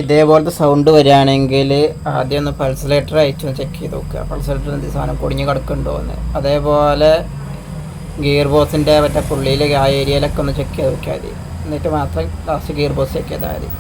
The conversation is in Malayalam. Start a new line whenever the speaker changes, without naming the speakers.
ഇതേപോലത്തെ സൗണ്ട് വരികയാണെങ്കിൽ ആദ്യം ഒന്ന് പൾസലേറ്റർ അയച്ചൊന്ന് ചെക്ക് ചെയ്ത് നോക്കുക. പൾസലേറ്റർ എന്ത് സാധനം പൊടിഞ്ഞ് കിടക്കുന്നുണ്ടോ എന്ന്. അതേപോലെ ഗിയർ ബോക്സിൻ്റെ മറ്റേ പുള്ളിയിൽ ആ ഏരിയയിലൊക്കെ ഒന്ന് ചെക്ക് ചെയ്ത് നോക്കിയാൽ മതി. എന്നിട്ട് മാത്രം ലാസ്റ്റ് ഗിയർ ബോക്സ് ചെക്ക് ചെയ്താൽ മതി.